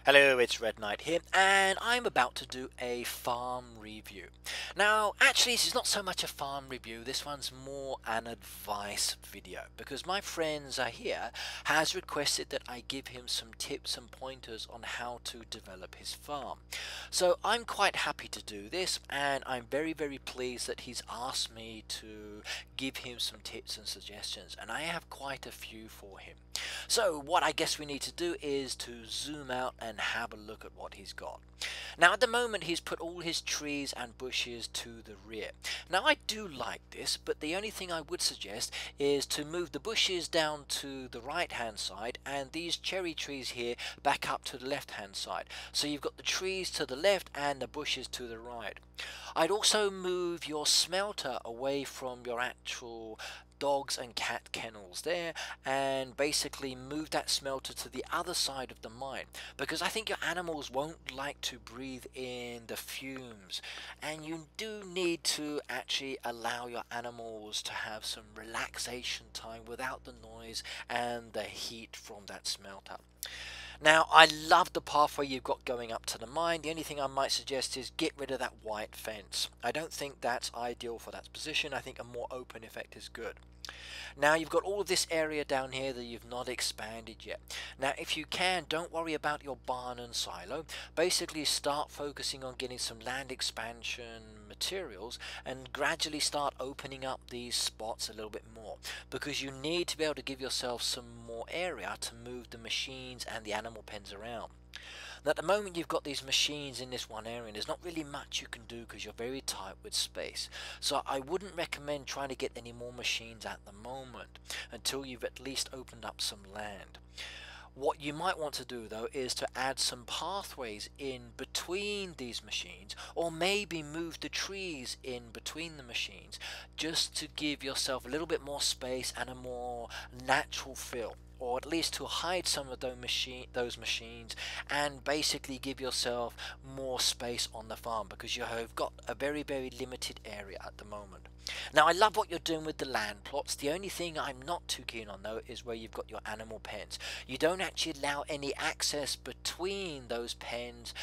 Hello, it's Red Knight here, and I'm about to do a farm review. Now, actually, this is not so much a farm review, this one's more an advice video, because my friend Zahir has requested that I give him some tips and pointers on how to develop his farm. So I'm quite happy to do this, and I'm very pleased that he's asked me to give him some tips and suggestions, and I have quite a few for him. So what I guess we need to do is to zoom out and have a look at what he's got. Now at the moment he's put all his trees and bushes to the rear. Now I do like this, but the only thing I would suggest is to move the bushes down to the right hand side and these cherry trees here back up to the left hand side. So you've got the trees to the left and the bushes to the right. I'd also move your smelter away from your actual dogs and cat kennels there and basically move that smelter to the other side of the mine, because I think your animals won't like to breathe in the fumes, and you do need to actually allow your animals to have some relaxation time without the noise and the heat from that smelter. Now, I love the pathway you've got going up to the mine. The only thing I might suggest is get rid of that white fence. I don't think that's ideal for that position. I think a more open effect is good. Now you've got all of this area down here that you've not expanded yet. Now if you can, don't worry about your barn and silo. Basically start focusing on getting some land expansion materials and gradually start opening up these spots a little bit more, because you need to be able to give yourself some more area to move the machines and the animal pens around. Now, at the moment you've got these machines in this one area and there's not really much you can do because you're very tight with space. So I wouldn't recommend trying to get any more machines at the moment until you've at least opened up some land. What you might want to do though is to add some pathways in between these machines, or maybe move the trees in between the machines just to give yourself a little bit more space and a more natural feel, or at least to hide some of those machines and basically give yourself more space on the farm, because you have got a very limited area at the moment. Now I love what you're doing with the land plots. The only thing I'm not too keen on though is where you've got your animal pens. You don't actually allow any access between those pens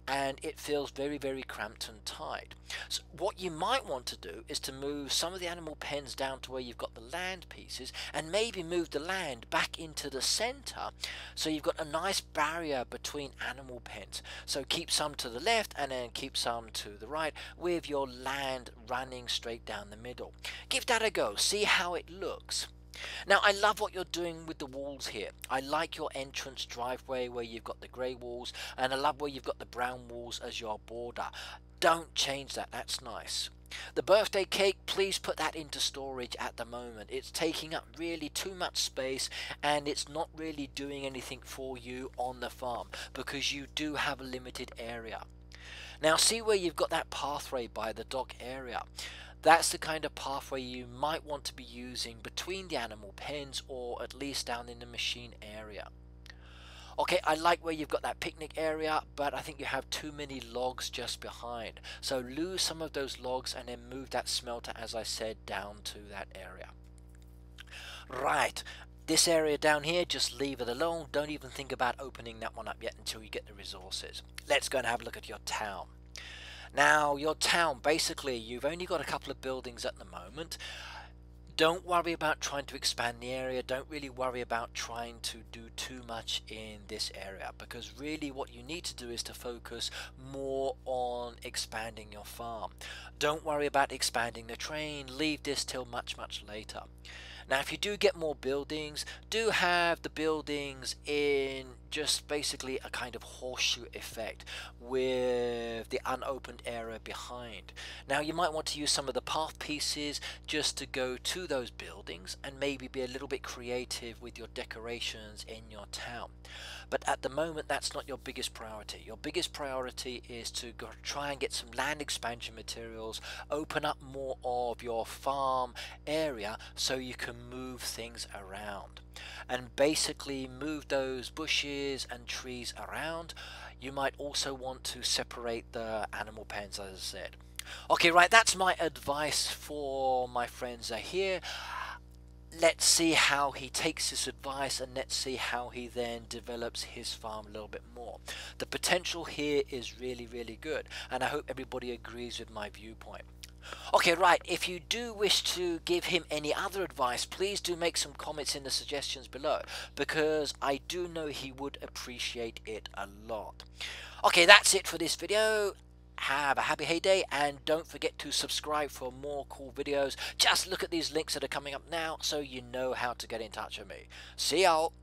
and it feels very cramped and tight. So what you might want to do is to move some of the animal pens down to where you've got the land pieces and maybe move the land back into the center, so you've got a nice barrier between animal pens. So keep some to the left and then keep some to the right with your land running straight down the middle. Give that a go, see how it looks. Now I love what you're doing with the walls here. I like your entrance driveway where you've got the grey walls, and I love where you've got the brown walls as your border. Don't change that, that's nice. The birthday cake, please put that into storage at the moment. It's taking up really too much space and it's not really doing anything for you on the farm because you do have a limited area. Now see where you've got that pathway by the dog area. That's the kind of pathway you might want to be using between the animal pens, or at least down in the machine area. Okay, I like where you've got that picnic area, but I think you have too many logs just behind. So lose some of those logs and then move that smelter, as I said, down to that area. Right, this area down here, just leave it alone. Don't even think about opening that one up yet until you get the resources. Let's go and have a look at your town. Now your town, basically you've only got a couple of buildings at the moment. Don't worry about trying to expand the area. Don't really worry about trying to do too much in this area, because really what you need to do is to focus more on expanding your farm. Don't worry about expanding the train. Leave this till much later. Now if you do get more buildings, do have the buildings in just basically a kind of horseshoe effect with the unopened area behind. Now you might want to use some of the path pieces just to go to those buildings and maybe be a little bit creative with your decorations in your town. But at the moment that's not your biggest priority. Your biggest priority is to go try and get some land expansion materials, open up more of your farm area so you can move things around, and basically move those bushes and trees around. You might also want to separate the animal pens, as I said. Okay, right, that's my advice for my friends here. let's see how he takes this advice, and let's see how he then develops his farm a little bit more. The potential here is really good, and I hope everybody agrees with my viewpoint. Okay, right, if you do wish to give him any other advice, please do make some comments in the suggestions below, because I do know he would appreciate it a lot. Okay, that's it for this video. Have a happy heyday, and don't forget to subscribe for more cool videos. Just look at these links that are coming up now so you know how to get in touch with me. See y'all.